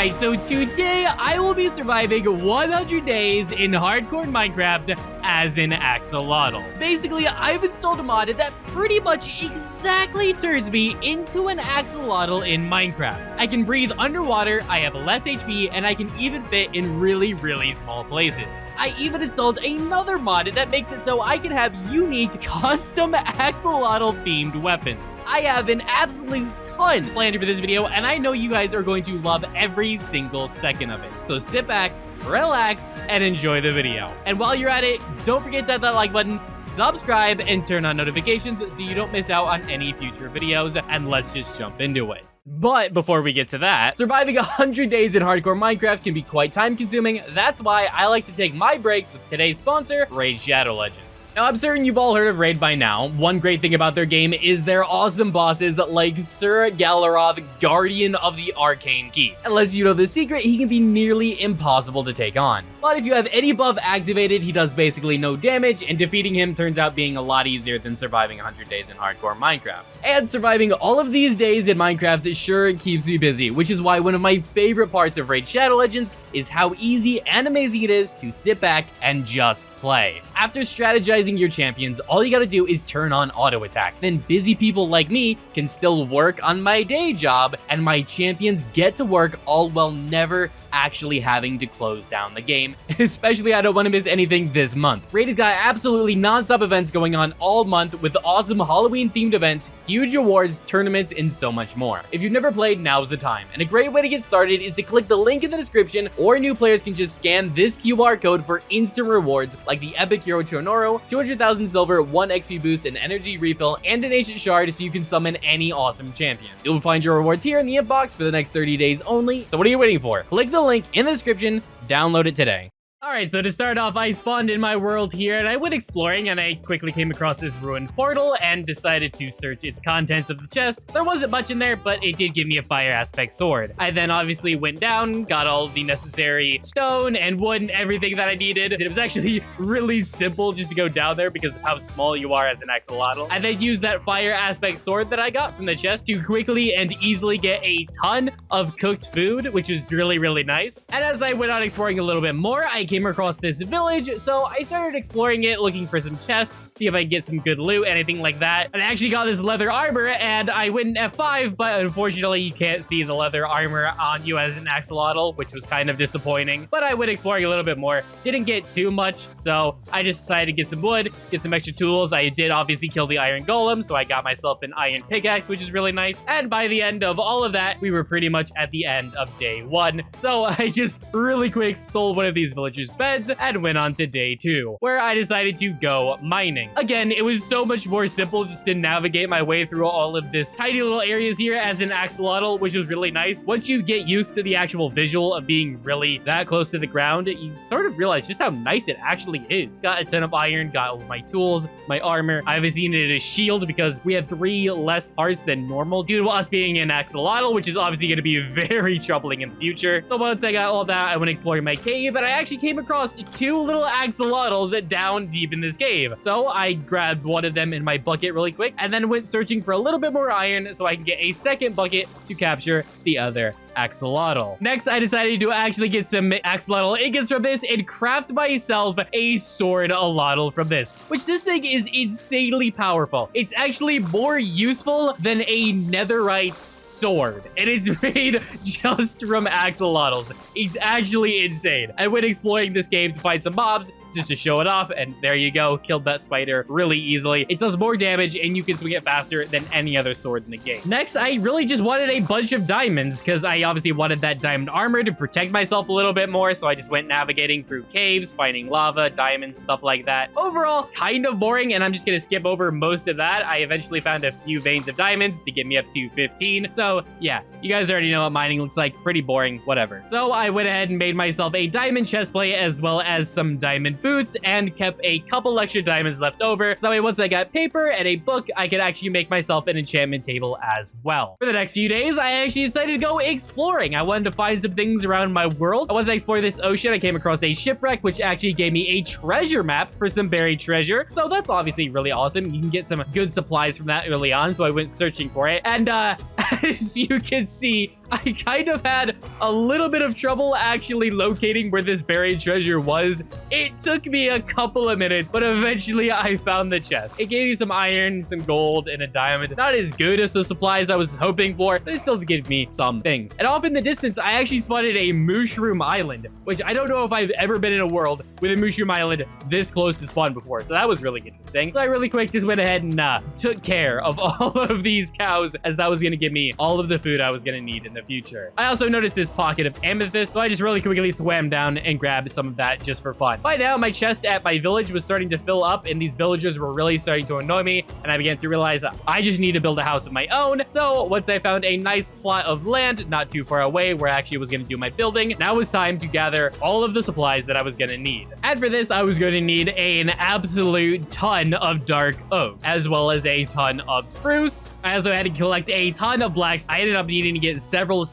Alright, so today I will be surviving 100 days in hardcore Minecraft as an axolotl. Basically, I've installed a mod that pretty much exactly turns me into an axolotl in Minecraft. I can breathe underwater, I have less HP, and I can even fit in really, really small places. I even installed another mod that makes it so I can have unique custom axolotl themed weapons. I have an absolute ton planned for this video, and I know you guys are going to love every single second of it. So sit back, relax, and enjoy the video. And while you're at it, don't forget to hit that like button, subscribe, and turn on notifications so you don't miss out on any future videos, and let's just jump into it. But before we get to that, surviving 100 days in hardcore Minecraft can be quite time consuming. That's why I like to take my breaks with today's sponsor, Raid Shadow Legends. Now, I'm certain you've all heard of Raid by now. One great thing about their game is their awesome bosses like Sir Galleroth, Guardian of the Arcane Keep. Unless you know the secret, he can be nearly impossible to take on. But if you have any buff activated, he does basically no damage, and defeating him turns out being a lot easier than surviving 100 days in hardcore Minecraft. And surviving all of these days in Minecraft sure keeps me busy, which is why one of my favorite parts of Raid Shadow Legends is how easy and amazing it is to sit back and just play. After strategizing your champions, all you gotta do is turn on auto attack. Then busy people like me can still work on my day job, and my champions get to work all while never actually having to close down the game. Especially, I don't want to miss anything this month. Raid has got absolutely non-stop events going on all month with awesome Halloween themed events, huge awards, tournaments, and so much more. If you've never played, now's the time. And a great way to get started is to click the link in the description, or new players can just scan this QR code for instant rewards like the Epic Hero Chonoro, 200,000 silver, 1 XP boost, an energy refill, and an ancient shard so you can summon any awesome champion. You'll find your rewards here in the inbox for the next 30 days only. So what are you waiting for? Click the link in the description, download it today. Alright, so to start off, I spawned in my world here, and I went exploring, and I quickly came across this ruined portal, and decided to search its contents of the chest. There wasn't much in there, but it did give me a fire aspect sword. I then obviously went down, got all the necessary stone and wood and everything that I needed. It was actually really simple just to go down there because of how small you are as an axolotl. I then used that fire aspect sword that I got from the chest to quickly and easily get a ton of cooked food, which was really, really nice. And as I went on exploring a little bit more, I came across this village, so I started exploring it, looking for some chests, see if I can get some good loot, anything like that. And I actually got this leather armor, and I went in F5, but unfortunately you can't see the leather armor on you as an axolotl, which was kind of disappointing. But I went exploring a little bit more, didn't get too much, so I just decided to get some wood, get some extra tools. I did obviously kill the iron golem, so I got myself an iron pickaxe, which is really nice. And by the end of all of that, we were pretty much at the end of day 1. So I just really quick stole one of these villagers' beds and went on to day 2, where I decided to go mining. Again, it was so much more simple just to navigate my way through all of this tiny little areas here as an axolotl, which was really nice. Once you get used to the actual visual of being really that close to the ground, you sort of realize just how nice it actually is. Got a ton of iron, got all of my tools, my armor. I obviously needed a shield because we had 3 less hearts than normal due to us being an axolotl, which is obviously going to be very troubling in the future. So once I got all that, I went exploring my cave, and I actually came across 2 little axolotls down deep in this cave. So I grabbed one of them in my bucket really quick, and then went searching for a little bit more iron so I can get a second bucket to capture the other axolotl. Next, I decided to actually get some axolotl ingots from this and craft myself a sword allotl from this, which this thing is insanely powerful. It's actually more useful than a netherite sword, and it's made just from axolotls. It's actually insane. I went exploring this game to find some mobs just to show it off, and there you go, killed that spider really easily. It does more damage, and you can swing it faster than any other sword in the game. Next, I really just wanted a bunch of diamonds because I obviously wanted that diamond armor to protect myself a little bit more, so I just went navigating through caves, finding lava, diamonds, stuff like that. Overall, kind of boring, and I'm just gonna skip over most of that. I eventually found a few veins of diamonds to get me up to 15. So yeah, you guys already know what mining looks like. Pretty boring, whatever. So I went ahead and made myself a diamond chestplate as well as some diamond boots, and kept a couple extra diamonds left over. So that way, once I got paper and a book, I could actually make myself an enchantment table as well. For the next few days, I actually decided to go exploring. I wanted to find some things around my world. Once I explored this ocean, I came across a shipwreck, which actually gave me a treasure map for some buried treasure. So that's obviously really awesome. You can get some good supplies from that early on. So I went searching for it. And as you can see, I kind of had a little bit of trouble actually locating where this buried treasure was. It took me a couple of minutes, but eventually I found the chest. It gave me some iron, some gold, and a diamond. Not as good as the supplies I was hoping for, but it still gave me some things. And off in the distance, I actually spotted a mushroom island, which I don't know if I've ever been in a world with a mushroom island this close to spawn before. So that was really interesting. So I really quick just went ahead and took care of all of these cows, as that was going to give me all of the food I was going to need in the future. I also noticed this pocket of amethyst, so I just really quickly swam down and grabbed some of that just for fun. By now, my chest at my village was starting to fill up, and these villagers were really starting to annoy me, and I began to realize that I just need to build a house of my own. So once I found a nice plot of land not too far away where I actually was going to do my building, now was time to gather all of the supplies that I was going to need. And for this, I was going to need an absolute ton of dark oak, as well as a ton of spruce. I also had to collect a ton of blacks. I ended up needing to get several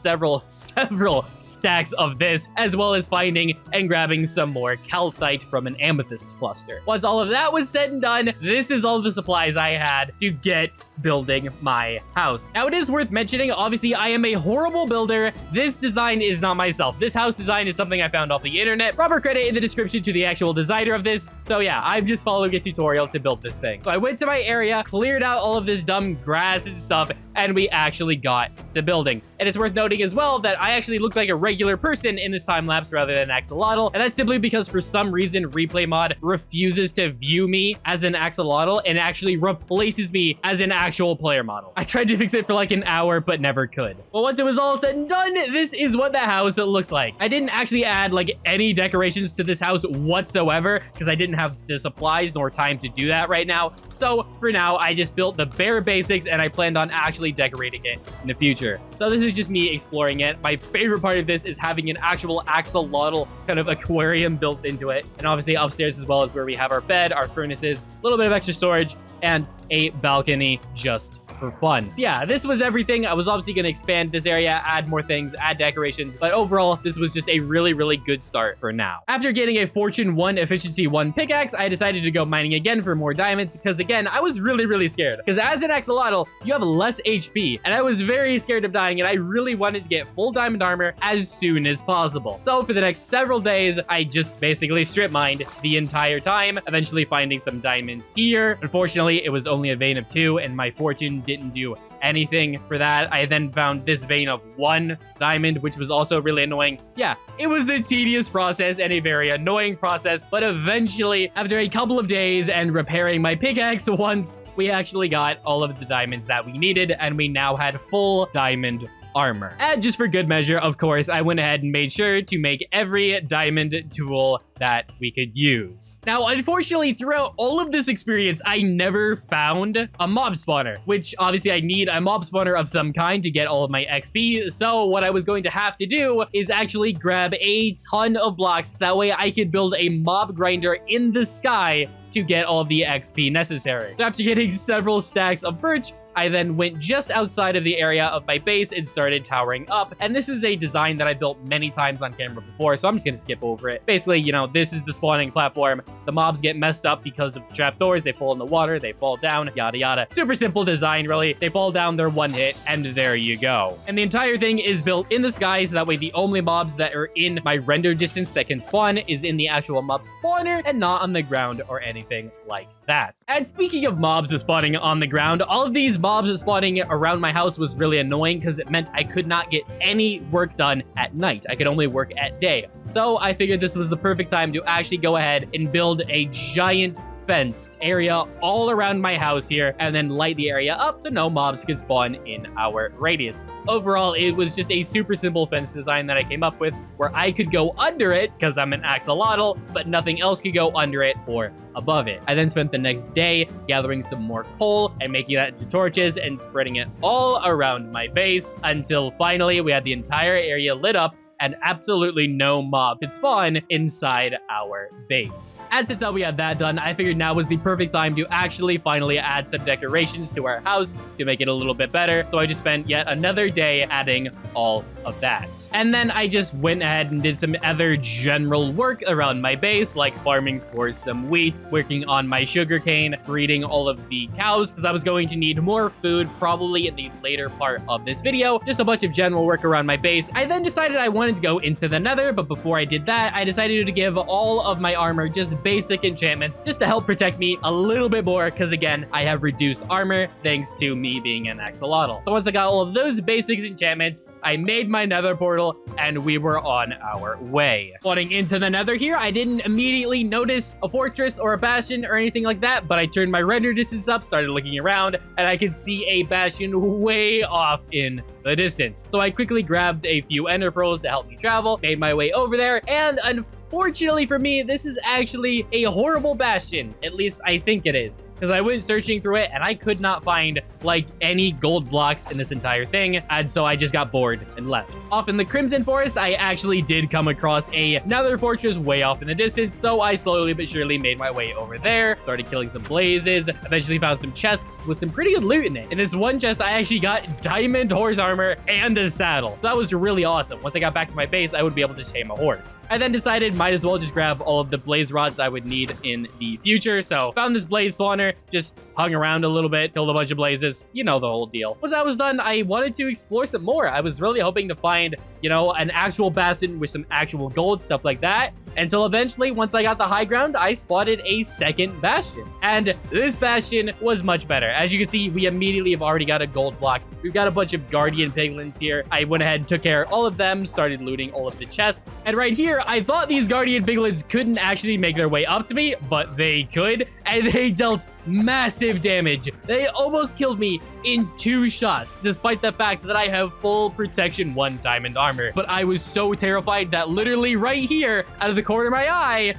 stacks of this, as well as finding and grabbing some more calcite from an amethyst cluster. Once all of that was said and done, this is all the supplies I had to get building my house. Now, it is worth mentioning, obviously, I am a horrible builder. This design is not myself. This house design is something I found off the internet. Proper credit in the description to the actual designer of this. So yeah, I'm just following a tutorial to build this thing. So I went to my area, cleared out all of this dumb grass and stuff, and we actually got to building. And it's worth noting as well that I actually look like a regular person in this time lapse rather than Axolotl, and that's simply because for some reason Replay Mod refuses to view me as an Axolotl and actually replaces me as an actual player model. I tried to fix it for like an hour, but never could. But once it was all said and done, this is what the house looks like. I didn't actually add like any decorations to this house whatsoever because I didn't have the supplies nor time to do that right now. So for now, I just built the bare basics and I planned on actually decorating it in the future. So this is just me exploring it. My favorite part of this is having an actual axolotl kind of aquarium built into it. And obviously upstairs as well is where we have our bed, our furnaces, a little bit of extra storage, and a balcony just for fun. So yeah, this was everything. I was obviously going to expand this area, add more things, add decorations, but overall, this was just a really, really good start for now. After getting a Fortune 1 Efficiency 1 pickaxe, I decided to go mining again for more diamonds because again, I was really, really scared because as an axolotl, you have less HP and I was very scared of dying and I really wanted to get full diamond armor as soon as possible. So for the next several days, I just basically strip mined the entire time, eventually finding some diamonds here. Unfortunately, it was only a vein of 2 and my fortune didn't do anything for that. I then found this vein of 1 diamond, which was also really annoying. Yeah, it was a tedious process and a very annoying process, but eventually, after a couple of days and repairing my pickaxe once, we actually got all of the diamonds that we needed, and we now had full diamond armor. And just for good measure, of course, I went ahead and made sure to make every diamond tool that we could use. Now, unfortunately, throughout all of this experience, I never found a mob spawner, which obviously I need a mob spawner of some kind to get all of my XP. So what I was going to have to do is actually grab a ton of blocks. So that way I could build a mob grinder in the sky to get all the XP necessary. So after getting several stacks of birch, I then went just outside of the area of my base and started towering up. And this is a design that I built many times on camera before, so I'm just gonna skip over it. Basically, you know, this is the spawning platform. The mobs get messed up because of the trapdoors. They fall in the water, they fall down, yada yada. Super simple design, really. They fall down, they're one hit, and there you go. And the entire thing is built in the sky, so that way the only mobs that are in my render distance that can spawn is in the actual mob spawner and not on the ground or anything like that. And speaking of mobs spawning on the ground, all of these mobs spawning around my house was really annoying because it meant I could not get any work done at night. I could only work at day. So I figured this was the perfect time to actually go ahead and build a giant fenced area all around my house here and then light the area up so no mobs could spawn in our radius. Overall, it was just a super simple fence design that I came up with where I could go under it because I'm an axolotl, but nothing else could go under it or above it. I then spent the next day gathering some more coal and making that into torches and spreading it all around my base until finally we had the entire area lit up and absolutely no mob could spawn inside our base. And since we had that done, I figured now was the perfect time to actually finally add some decorations to our house to make it a little bit better. So I just spent yet another day adding all of that. And then I just went ahead and did some other general work around my base, like farming for some wheat, working on my sugarcane, breeding all of the cows, because I was going to need more food probably in the later part of this video. Just a bunch of general work around my base. I then decided I wanted to go into the Nether, but before I did that, I decided to give all of my armor just basic enchantments, just to help protect me a little bit more, because again, I have reduced armor thanks to me being an axolotl. So once I got all of those basic enchantments, I made my Nether portal and we were on our way. Spawning into the Nether here, I didn't immediately notice a fortress or a bastion or anything like that, but I turned my render distance up, started looking around, and I could see a bastion way off in the distance. So I quickly grabbed a few ender pearls to help me travel, made my way over there, and unfortunately for me, this is actually a horrible bastion. At least I think it is, because I went searching through it and I could not find like any gold blocks in this entire thing, and so I just got bored and left. Off in the Crimson Forest, I actually did come across another fortress way off in the distance, so I slowly but surely made my way over there, started killing some blazes, eventually found some chests with some pretty good loot in it. In this one chest, I actually got diamond horse armor and a saddle, so that was really awesome. Once I got back to my base, I would be able to tame a horse. I then decided might as well just grab all of the blaze rods I would need in the future, so found this blaze spawner, just hung around a little bit, killed a bunch of blazes, you know the whole deal. Once that was done, I wanted to explore some more. I was really hoping to find, you know, an actual bastion with some actual gold, stuff like that, until eventually, once I got the high ground, I spotted a second bastion. And this bastion was much better. As you can see, we immediately have already got a gold block. We've got a bunch of guardian piglins here. I went ahead and took care of all of them, started looting all of the chests. And right here, I thought these guardian piglins couldn't actually make their way up to me, but they could, and they dealt massive damage. They almost killed me in 2 shots, despite the fact that I have full protection 1 diamond armor. But I was so terrified that literally right here, out of the corner of my eye,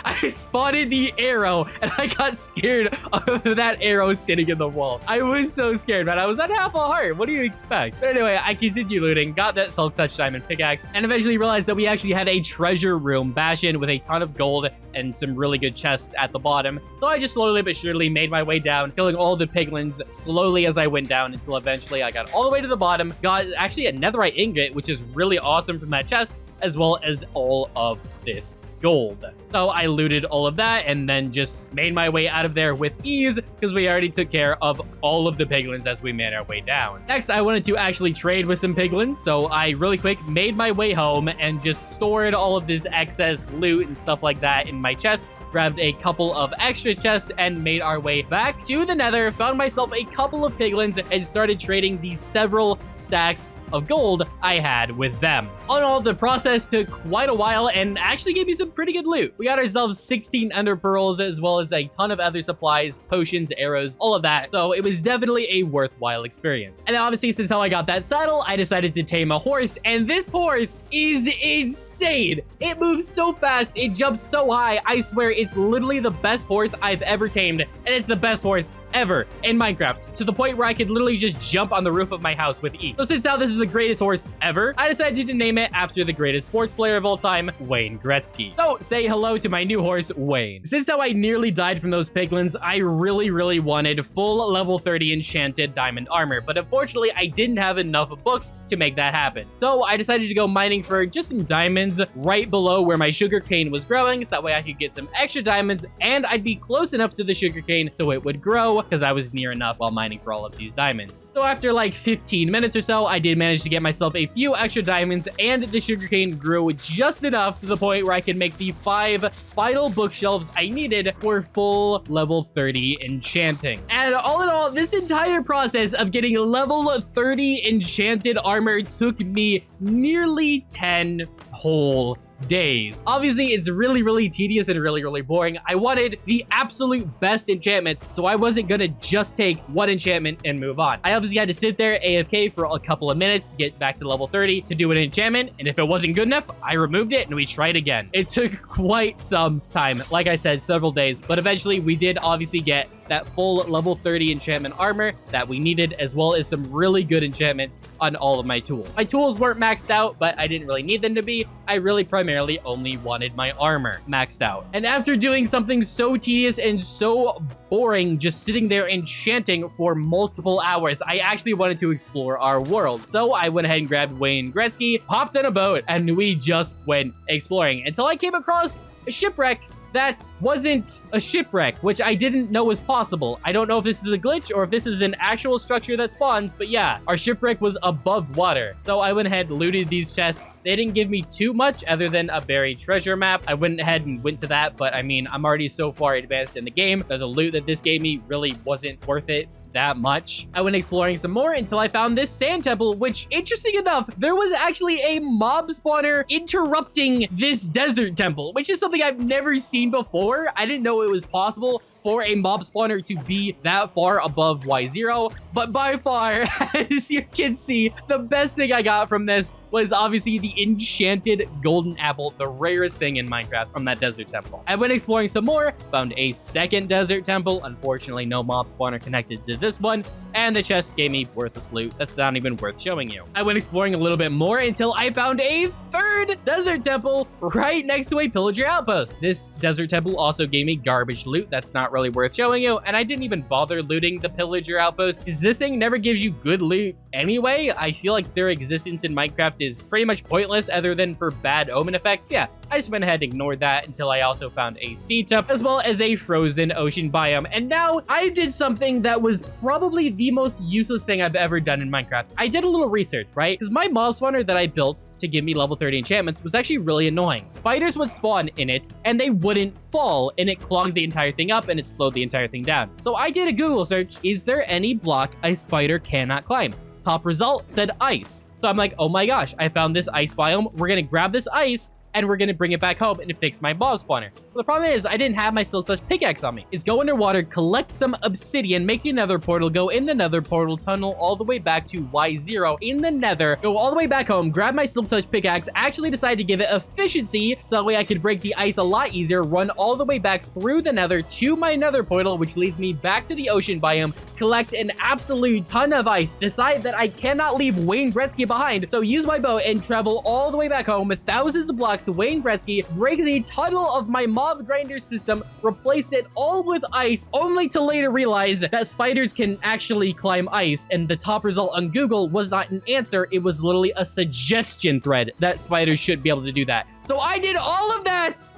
I spotted the arrow and I got scared of that arrow sitting in the wall. I was so scared, man. I was at half a heart. What do you expect? But anyway, I continued looting, got that Zelk touch diamond pickaxe, and eventually realized that we actually had a treasure room bastion with a ton of gold and some really good chests at the bottom. So I just slowly but surely made my way down, killing all the piglins slowly as I went down until eventually I got all the way to the bottom, got actually a netherite ingot, which is really awesome from that chest, as well as all of this gold. So I looted all of that and then just made my way out of there with ease, because we already took care of all of the piglins as we made our way down. Next, I wanted to actually trade with some piglins, so I really quick made my way home and just stored all of this excess loot and stuff like that in my chests, grabbed a couple of extra chests, and made our way back to the Nether, found myself a couple of piglins, and started trading these several stacks of gold I had with them. All in all, the process took quite a while and actually gave me some pretty good loot. We got ourselves 16 ender pearls, as well as a ton of other supplies, potions, arrows, all of that. So it was definitely a worthwhile experience. And obviously, since how I got that saddle, I decided to tame a horse, and this horse is insane. It moves so fast, it jumps so high. I swear it's literally the best horse I've ever tamed, and it's the best horse ever in Minecraft, to the point where I could literally just jump on the roof of my house with ease. So since now this is the greatest horse ever, I decided to name it after the greatest sports player of all time, Wayne Gretzky. So say hello to my new horse, Wayne. Since how I nearly died from those piglins, I really wanted full level 30 enchanted diamond armor, but unfortunately I didn't have enough books to make that happen. So I decided to go mining for just some diamonds right below where my sugarcane was growing, so that way I could get some extra diamonds and I'd be close enough to the sugarcane so it would grow, because I was near enough while mining for all of these diamonds. So after like 15 minutes or so, I did manage to get myself a few extra diamonds, and the sugarcane grew just enough to the point where I could make the 5 final bookshelves I needed for full level 30 enchanting. And all in all, this entire process of getting level 30 enchanted armor took me nearly 10 whole days. Obviously, it's really tedious and really boring. I wanted the absolute best enchantments, so I wasn't gonna just take one enchantment and move on. I obviously had to sit there AFK for a couple of minutes to get back to level 30 to do an enchantment, and if it wasn't good enough, I removed it and we tried again. It took quite some time, like I said, several days, but eventually we did obviously get that full level 30 enchantment armor that we needed, as well as some really good enchantments on all of my tools. My tools weren't maxed out, but I didn't really need them to be. I really primarily only wanted my armor maxed out. And after doing something so tedious and so boring, just sitting there enchanting for multiple hours, I actually wanted to explore our world. So I went ahead and grabbed Wayne Gretzky, hopped on a boat, and we just went exploring until I came across a shipwreck that wasn't a shipwreck, which I didn't know was possible. I don't know if this is a glitch or if this is an actual structure that spawns, but yeah, our shipwreck was above water. So I went ahead and looted these chests. They didn't give me too much other than a buried treasure map. I went ahead and went to that, but I mean, I'm already so far advanced in the game that the loot that this gave me really wasn't worth it that much. I went exploring some more until I found this sand temple, which, interesting enough, there was actually a mob spawner interrupting this desert temple, which is something I've never seen before. I didn't know it was possible for a mob spawner to be that far above Y0, but by far, as you can see, the best thing I got from this was obviously the enchanted golden apple, the rarest thing in Minecraft from that desert temple. I went exploring some more, found a second desert temple. Unfortunately, no mob spawner connected to this one, and the chest gave me worthless loot that's not even worth showing you. I went exploring a little bit more until I found a third desert temple right next to a pillager outpost. This desert temple also gave me garbage loot that's not really worth showing you, and I didn't even bother looting the pillager outpost because this thing never gives you good loot anyway. I feel like their existence in Minecraft is pretty much pointless other than for bad omen effect. Yeah, I just went ahead and ignored that until I also found a sea tub as well as a frozen ocean biome. And now I did something that was probably the most useless thing I've ever done in Minecraft. I did a little research, right? Because my mob spawner that I built to give me level 30 enchantments was actually really annoying. Spiders would spawn in it and they wouldn't fall, and it clogged the entire thing up and it slowed the entire thing down. So I did a Google search. Is there any block a spider cannot climb? Top result said ice. So I'm like, oh my gosh, I found this ice biome. We're gonna grab this ice and we're gonna bring it back home and fix my mob spawner. Well, the problem is I didn't have my silk touch pickaxe on me. It's go underwater, collect some obsidian, make another portal, go in the nether portal, tunnel all the way back to Y0 in the nether, go all the way back home, grab my silk touch pickaxe, actually decided to give it efficiency so that way I could break the ice a lot easier, run all the way back through the nether to my nether portal, which leads me back to the ocean biome, collect an absolute ton of ice, decide that I cannot leave Wayne Gretzky behind, so use my boat and travel all the way back home with thousands of blocks to Wayne Gretzky, break the tunnel of my mob grinder system, replace it all with ice, only to later realize that spiders can actually climb ice, and the top result on Google was not an answer, it was literally a suggestion thread that spiders should be able to do that. So I did all of that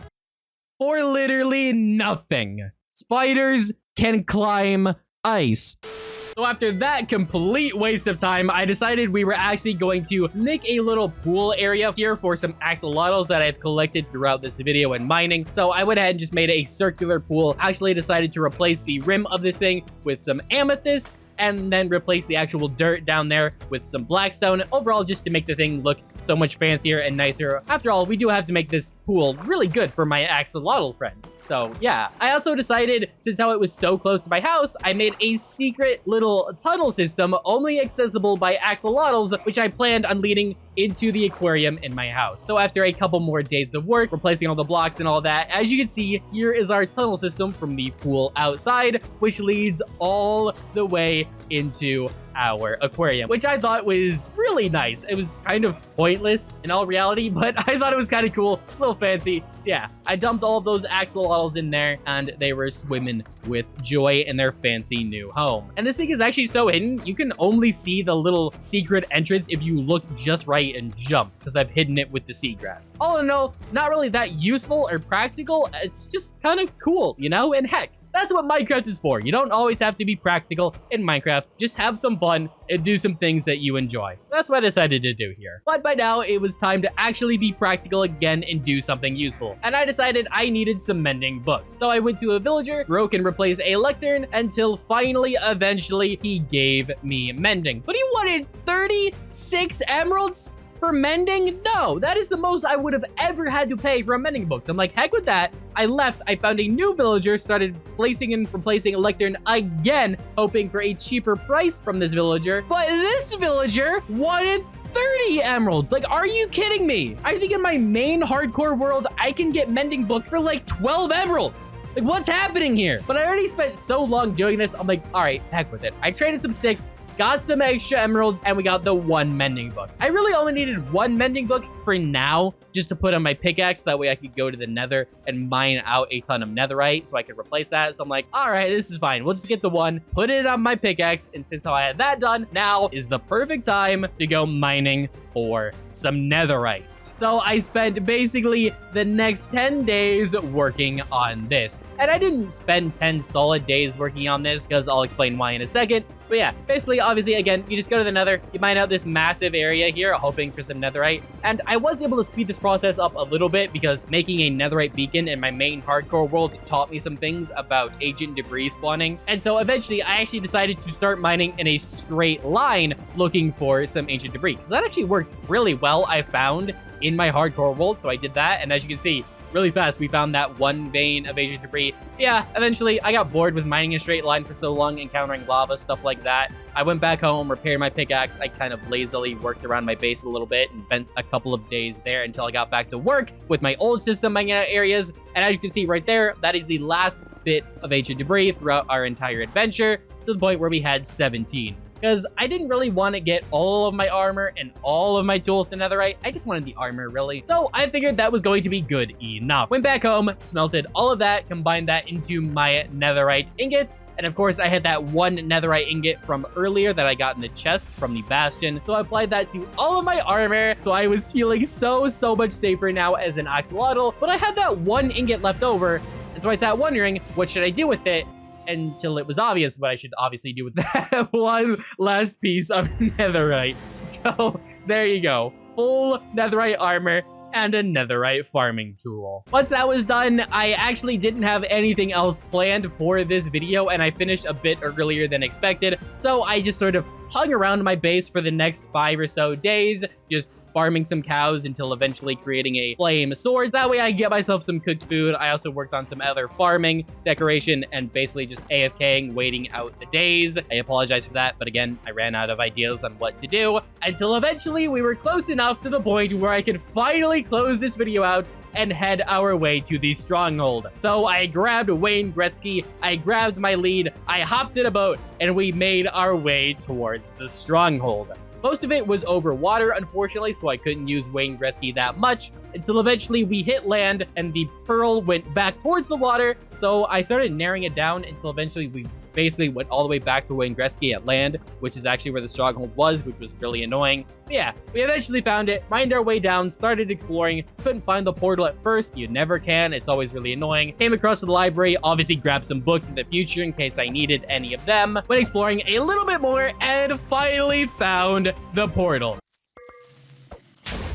for literally nothing. Spiders can climb ice. So after that complete waste of time, I decided we were actually going to make a little pool area here for some axolotls that I've collected throughout this video and mining. So I went ahead and just made a circular pool. Actually decided to replace the rim of this thing with some amethyst and then replace the actual dirt down there with some blackstone. Overall, just to make the thing look so much fancier and nicer. After all, we do have to make this pool really good for my axolotl friends. So yeah, I also decided, since how it was so close to my house, I made a secret little tunnel system only accessible by axolotls, which I planned on leading into the aquarium in my house. So after a couple more days of work, replacing all the blocks and all that, as you can see, here is our tunnel system from the pool outside, which leads all the way into our aquarium, which I thought was really nice. It was kind of pointless in all reality, but I thought it was kind of cool, a little fancy. Yeah, I dumped all of those axolotls in there and they were swimming with joy in their fancy new home. And this thing is actually so hidden, you can only see the little secret entrance if you look just right and jump, because I've hidden it with the seagrass. All in all, not really that useful or practical. It's just kind of cool, you know? And heck, that's what Minecraft is for. You don't always have to be practical in Minecraft. Just have some fun and do some things that you enjoy. That's what I decided to do here. But by now, it was time to actually be practical again and do something useful. And I decided I needed some mending books. So I went to a villager, broke and replaced a lectern until finally, eventually, he gave me mending. But he wanted 36 emeralds? For mending? No, that is the most I would have ever had to pay for a mending book. So I'm like, heck with that. I left, I found a new villager, started placing and replacing a lectern again, hoping for a cheaper price from this villager. But this villager wanted 30 emeralds. Like, are you kidding me? I think in my main hardcore world, I can get mending book for like 12 emeralds. Like, what's happening here? But I already spent so long doing this. I'm like, all right, heck with it. I traded some sticks, got some extra emeralds, and we got the 1 mending book. I really only needed 1 mending book for now, just to put on my pickaxe. That way I could go to the nether and mine out a ton of netherite so I could replace that. So I'm like, all right, this is fine. We'll just get the 1, put it on my pickaxe. And since I had that done, now is the perfect time to go mining for some netherite. So I spent basically the next 10 days working on this. And I didn't spend 10 solid days working on this because I'll explain why in a second. But yeah, basically, obviously, again, you just go to the nether, you mine out this massive area here, hoping for some netherite. And I was able to speed this process up a little bit because making a netherite beacon in my main hardcore world taught me some things about ancient debris spawning. And so eventually, I actually decided to start mining in a straight line looking for some ancient debris. Because that actually worked really well, I found, in my hardcore world. So I did that, and as you can see, really fast, we found that 1 vein of ancient debris. Yeah, eventually, I got bored with mining in a straight line for so long, encountering lava, stuff like that. I went back home, repaired my pickaxe. I kind of lazily worked around my base a little bit and spent a couple of days there until I got back to work with my old system mining out areas. And as you can see right there, that is the last bit of ancient debris throughout our entire adventure, to the point where we had 17. Because I didn't really want to get all of my armor and all of my tools to netherite. I just wanted the armor, really. So I figured that was going to be good enough. Went back home, smelted all of that, combined that into my netherite ingots. And of course, I had that 1 netherite ingot from earlier that I got in the chest from the bastion. So I applied that to all of my armor. So I was feeling so much safer now as an axolotl. But I had that 1 ingot left over. And so I sat wondering, what should I do with it? Until it was obvious what I should obviously do with that 1 last piece of netherite. So there you go. Full netherite armor and a netherite farming tool. Once that was done, I actually didn't have anything else planned for this video, and I finished a bit earlier than expected. So I just sort of hung around my base for the next 5 or so days, just farming some cows until eventually creating a flame sword. That way I get myself some cooked food. I also worked on some other farming, decoration, and basically just AFKing, waiting out the days. I apologize for that, but again, I ran out of ideas on what to do until eventually we were close enough to the point where I could finally close this video out and head our way to the stronghold. So I grabbed Wayne Gretzky, I grabbed my lead, I hopped in a boat, and we made our way towards the stronghold. Most of it was over water, unfortunately, so I couldn't use Wayne Gretzky that much until eventually we hit land and the pearl went back towards the water. So I started narrowing it down until eventually we basically went all the way back to Wayne Gretzky at land, which is actually where the stronghold was, which was really annoying. But yeah, we eventually found it, mined our way down, started exploring, couldn't find the portal at first. You never can. It's always really annoying. Came across the library, obviously grabbed some books in the future in case I needed any of them. Went exploring a little bit more and finally found the portal.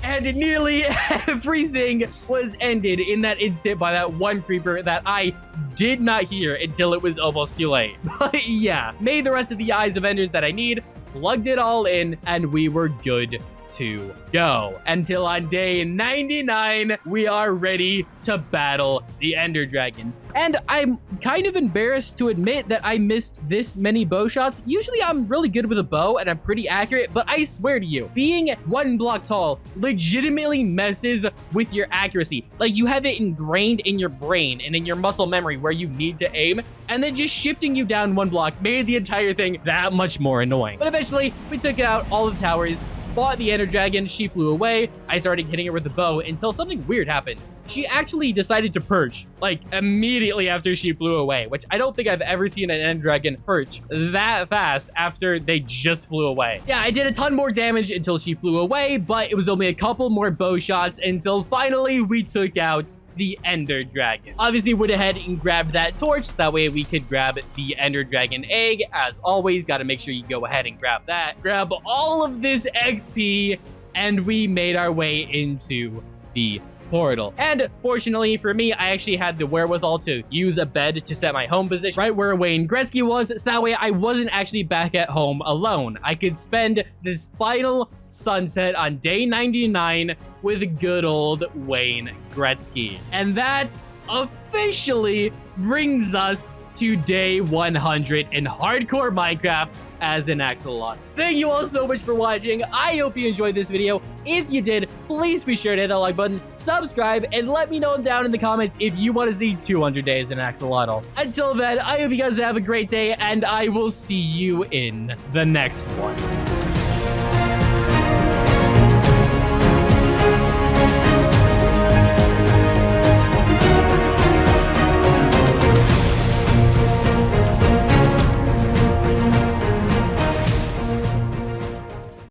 And nearly everything was ended in that instant by that 1 creeper that I did not hear until it was almost too late. But yeah, made the rest of the Eyes of Enders that I need, plugged it all in, and we were good to go. Until on day 99, we are ready to battle the Ender Dragon. And I'm kind of embarrassed to admit that I missed this many bow shots. Usually I'm really good with a bow and I'm pretty accurate, but I swear to you, being 1 block tall legitimately messes with your accuracy. Like, you have it ingrained in your brain and in your muscle memory where you need to aim, and then just shifting you down 1 block made the entire thing that much more annoying. But eventually, we took out all the towers, fought the Ender Dragon, she flew away. I started hitting her with the bow until something weird happened. She actually decided to perch, like, immediately after she flew away, which I don't think I've ever seen an Ender Dragon perch that fast after they just flew away. Yeah, I did a ton more damage until she flew away, but it was only a couple more bow shots until finally we took out the Ender Dragon. Obviously went ahead and grabbed that torch, so that way we could grab the Ender Dragon egg. As always, got to make sure you go ahead and grab that. Grab all of this XP, and we made our way into the portal. And fortunately for me, I actually had the wherewithal to use a bed to set my home position right where Wayne Gretzky was, so that way I wasn't actually back at home alone. I could spend this final sunset on day 99 with good old Wayne Gretzky. And that officially brings us to day 100 in hardcore Minecraft as an axolotl. Thank you all so much for watching. I hope you enjoyed this video. If you did, please be sure to hit that like button, subscribe, and let me know down in the comments if you want to see 200 days in axolotl. Until then, I hope you guys have a great day, and I will see you in the next one.